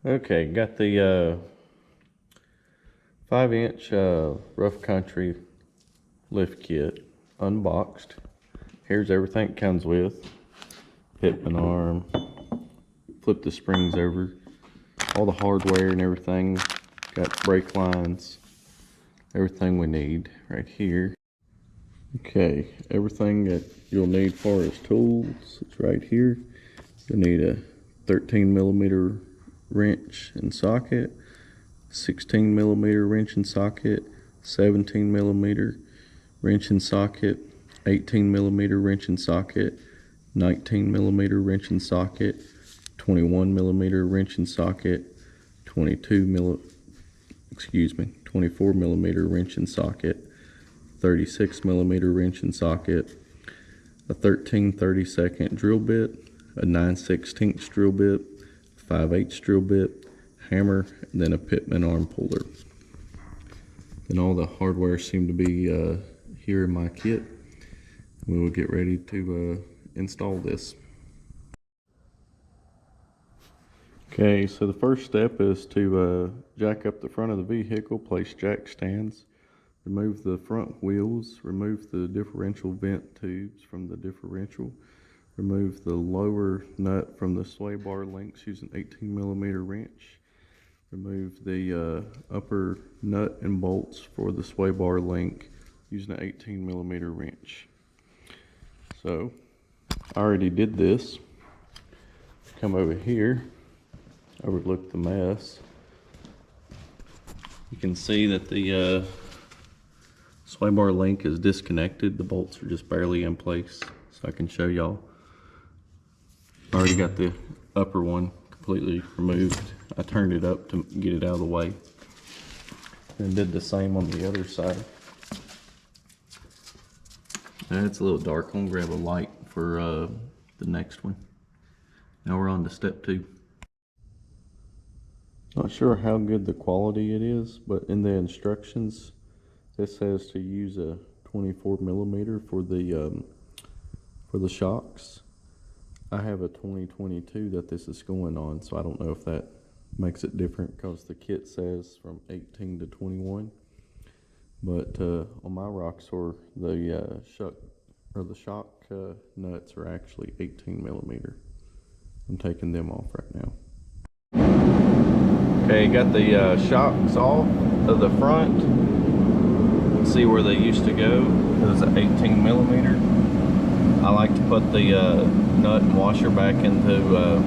Okay, got the 5-inch rough country lift kit unboxed. Here's everything it comes with. Pitman arm, flip the springs over, all the hardware and everything. Got brake lines, everything we need right here. Okay, everything that you'll need for as tools, it's right here. You'll need a 13mm wrench and socket, 16mm wrench and socket, 17mm wrench and socket, 18mm wrench and socket, 19mm wrench and socket, 21mm wrench and socket, 24mm wrench and socket, 36mm wrench and socket, a 13/32 drill bit, a 9/16 drill bit, 5/8 drill bit, hammer, and then a Pitman arm puller. And all the hardware seemed to be here in my kit. We will get ready to install this. Okay, so the first step is to jack up the front of the vehicle, place jack stands, remove the front wheels, remove the differential vent tubes from the differential, remove the lower nut from the sway bar links using 18mm wrench, remove the upper nut and bolts for the sway bar link using an 18mm wrench. So I already did this. Come over here, overlook the mess. You can see that the sway bar link is disconnected. The bolts are just barely in place, so I can show y'all. I already got the upper one completely removed. I turned it up to get it out of the way, and did the same on the other side. It's a little dark. I'm gonna grab a light for the next one. Now we're on to step 2. Not sure how good the quality it is, but in the instructions it says to use a 24mm for the shocks. I have a 2022 that this is going on, so I don't know if that makes it different because the kit says from 18 to 21. But on my Roxor, the shock nuts are actually 18mm. I'm taking them off right now. Okay, got the shocks off of the front. See where they used to go. It was an 18mm. I like to put the nut and washer back into the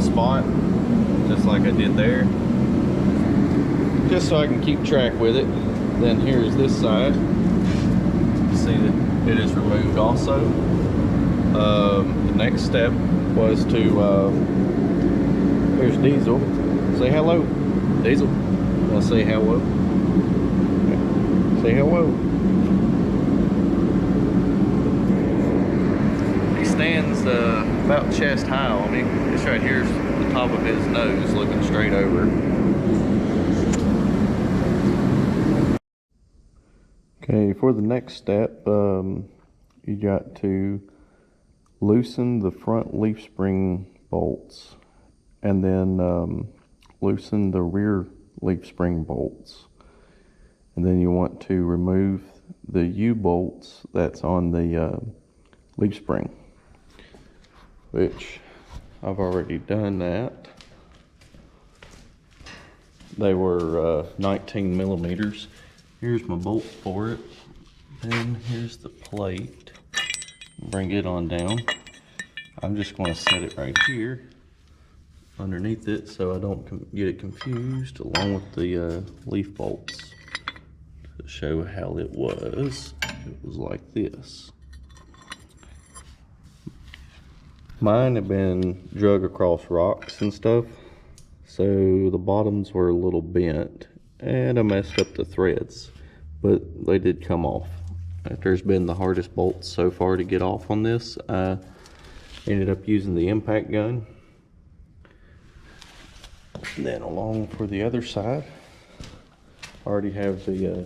spot, just like I did there, just so I can keep track with it. Then here's this side. You see that it is removed also. The next step was to, here's Diesel. Say hello, Diesel. I'll say hello. Say hello. He stands about chest high on me. This right here's the top of his nose looking straight over. Okay, for the next step, you got to loosen the front leaf spring bolts, and then loosen the rear leaf spring bolts. And then you want to remove the U-bolts that's on the leaf spring, which I've already done that. They were 19mm. Here's my bolt for it. Then here's the plate. Bring it on down. I'm just going to set it right here underneath it so I don't get it confused, along with the leaf bolts. To show how it was like this. Mine have been drug across rocks and stuff, so the bottoms were a little bent and I messed up the threads, but they did come off. There's been the hardest bolts so far to get off on this. I ended up using the impact gun. And then along for the other side, I already have the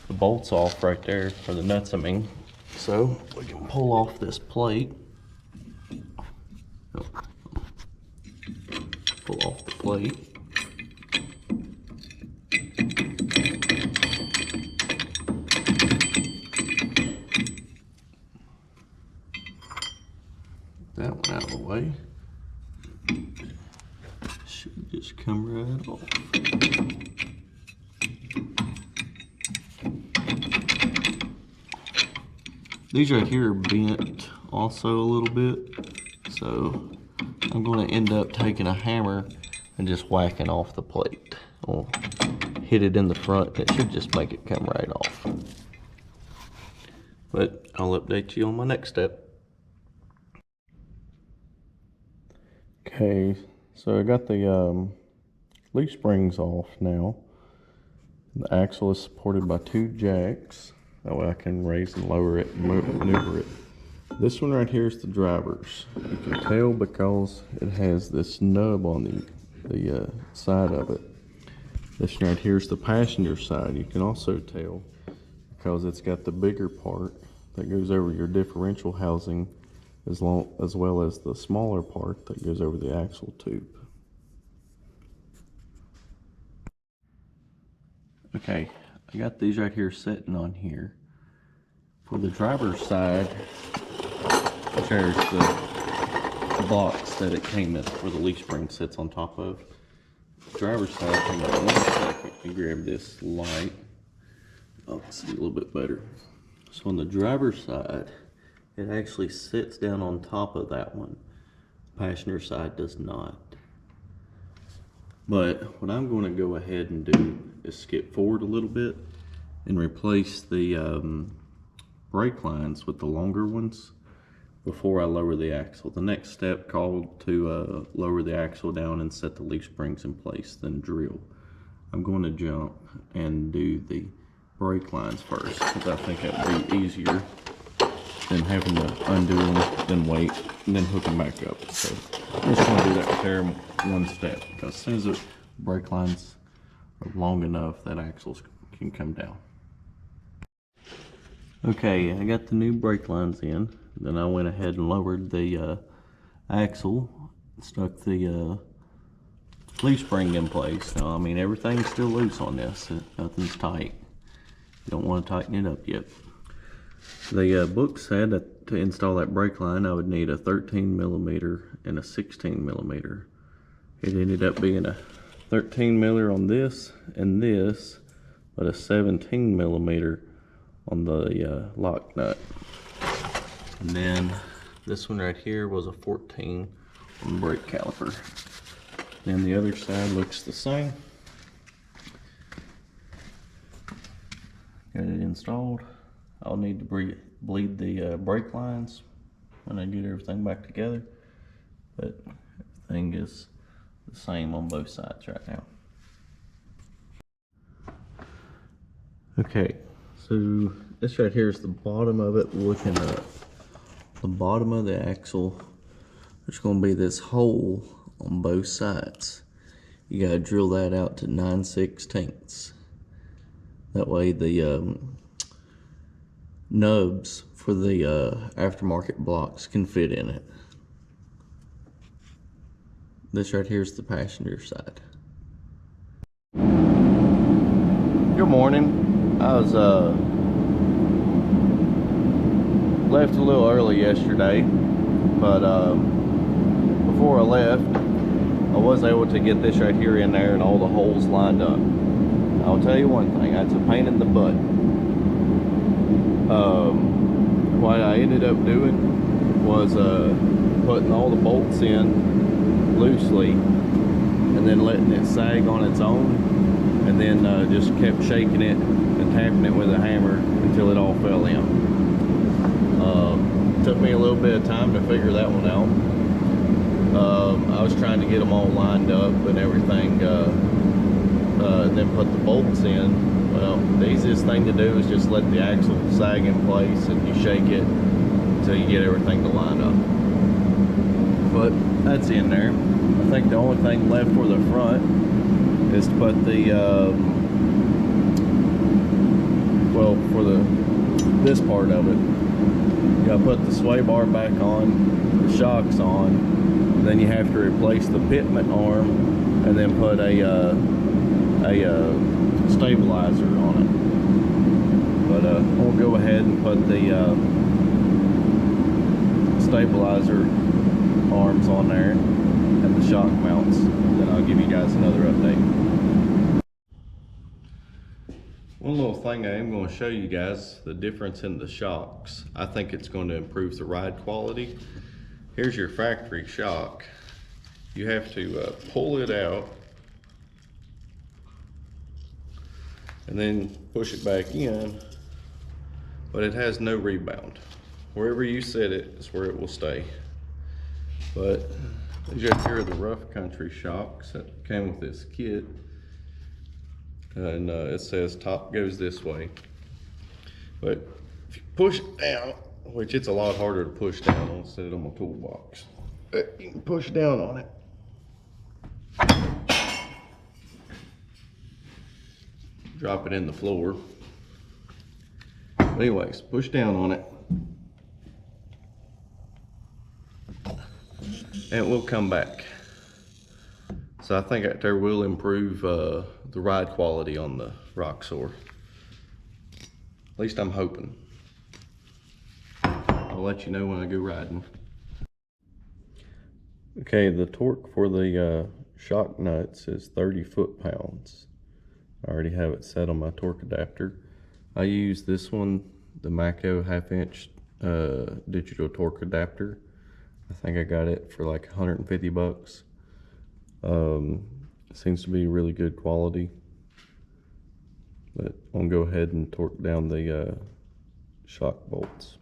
bolts off right there, or the nuts I mean. So we can pull off this plate. Pull off the plate. That one out of the way. Should just come right off. These right here are bent also a little bit, so I'm going to end up taking a hammer and just whacking off the plate. I'll hit it in the front. It should just make it come right off. But I'll update you on my next step. Okay, so I got the leaf springs off now. The axle is supported by 2 jacks. That way I can raise and lower it and maneuver it. This one right here is the driver's. You can tell because it has this nub on the side of it. This one right here is the passenger side. You can also tell because it's got the bigger part that goes over your differential housing as well as the smaller part that goes over the axle tube. Okay, I got these right here sitting on here. For the driver's side, there's the box that it came with where the leaf spring sits on top of. The driver's side, hang on 1 second and grab this light. Oh, see a little bit better. So on the driver's side, it actually sits down on top of that one. The passenger side does not. But what I'm going to go ahead and do is skip forward a little bit and replace the brake lines with the longer ones before I lower the axle. The next step called to lower the axle down and set the leaf springs in place, then drill. I'm going to jump and do the brake lines first because I think that would be easier than having to undo them, then wait, and then hook them back up. So I'm just going to do that repair one step because as soon as the brake lines are long enough, that axle can come down. Okay, I got the new brake lines in. Then I went ahead and lowered the axle, stuck the leaf spring in place. Now, I mean, everything's still loose on this. Nothing's tight. You don't want to tighten it up yet. The book said that to install that brake line, I would need a 13mm and a 16mm. It ended up being a 13mm on this and this, but a 17mm on the lock nut. And then this one right here was a 14 on the brake caliper. Then the other side looks the same. Got it installed. I'll need to bleed the brake lines when I get everything back together, but everything is the same on both sides right now. Okay, so this right here is the bottom of it looking up. The bottom of the axle, there's going to be this hole on both sides. You got to drill that out to 9/16. That way the nubs for the aftermarket blocks can fit in it. This right here is the passenger side. Good morning. I was left a little early yesterday, but before I left, I was able to get this right here in there and all the holes lined up. I'll tell you one thing, that's a pain in the butt. What I ended up doing was putting all the bolts in loosely and then letting it sag on its own, and then just kept shaking it and tapping it with a hammer until it all fell in. Took me a little bit of time to figure that one out. I was trying to get them all lined up and everything, then put the bolts in. Well, the easiest thing to do is just let the axle sag in place and you shake it until you get everything to line up. But that's in there. I think the only thing left for the front is to put the this part of it, you gotta put the sway bar back on, the shocks on, then you have to replace the pitman arm and then put a stabilizer on it. But we'll go ahead and put the stabilizer arms on there and the shock mounts. Then I'll give you guys another update. One little thing I am going to show you guys, the difference in the shocks. I think it's going to improve the ride quality. Here's your factory shock. You have to pull it out and then push it back in, but it has no rebound. Wherever you set it is where it will stay. But these right here are the rough country shocks that came with this kit. And it says top goes this way. But if you push it down, which it's a lot harder to push down, I'll set it on my toolbox. You can push down on it. Drop it in the floor. But anyways, push down on it. And it will come back. So I think that there will improve the ride quality on the Roxor. At least I'm hoping. I'll let you know when I go riding. Okay, the torque for the shock nuts is 30 foot-pounds. I already have it set on my torque adapter. I use this one, the Mako 1/2 inch digital torque adapter. I think I got it for like 150 bucks. It seems to be really good quality. But I'm gonna go ahead and torque down the shock bolts.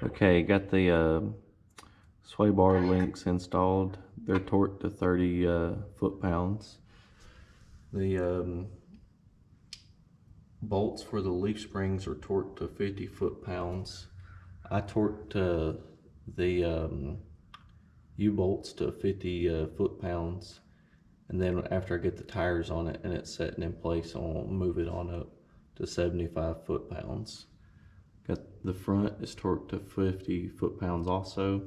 Okay, got the sway bar links installed. They're torqued to 30 foot-pounds. The bolts for the leaf springs are torqued to 50 foot-pounds. I torqued the U-bolts to 50 foot-pounds, and then after I get the tires on it and it's setting in place, I'll move it on up to 75 foot-pounds. Got the front is torqued to 50 foot-pounds also.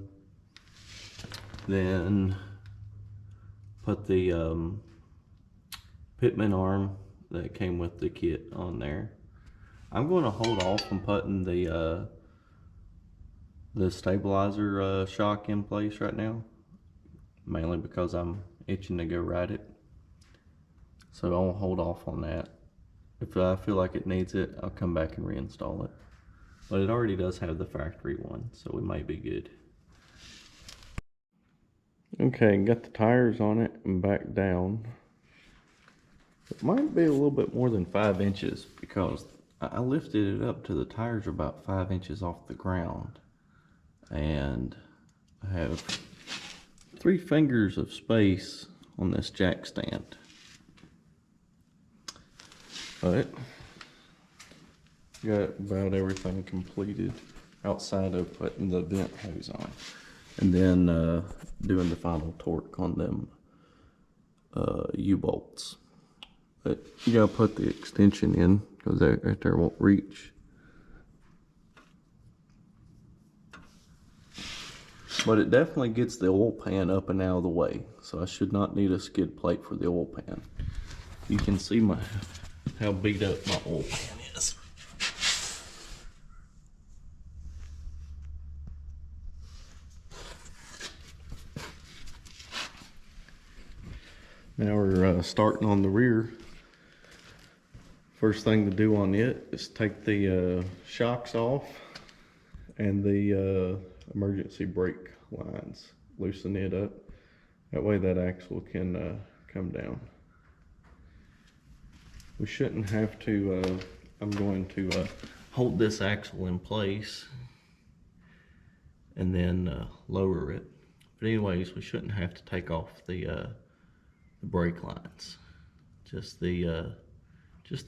Then put the pitman arm that came with the kit on there. I'm going to hold off on putting the stabilizer shock in place right now, mainly because I'm itching to go ride it. So I'll hold off on that. If I feel like it needs it, I'll come back and reinstall it. But it already does have the factory one, so we might be good. Okay, got the tires on it and back down. It might be a little bit more than 5 inches because I lifted it up to the tires are about 5 inches off the ground. And I have 3 fingers of space on this jack stand. But got about everything completed outside of putting the vent hose on. And then doing the final torque on them U-bolts. But you gotta put the extension in because that right there won't reach. But it definitely gets the oil pan up and out of the way, so I should not need a skid plate for the oil pan. You can see how beat up my oil pan is. Now we're starting on the rear. First thing to do on it is take the shocks off and the emergency brake lines. Loosen it up. That way that axle can come down. We shouldn't have to, I'm going to hold this axle in place and then lower it. But anyways, we shouldn't have to take off the brake lines. Just the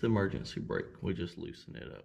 emergency brake. We just loosen it up.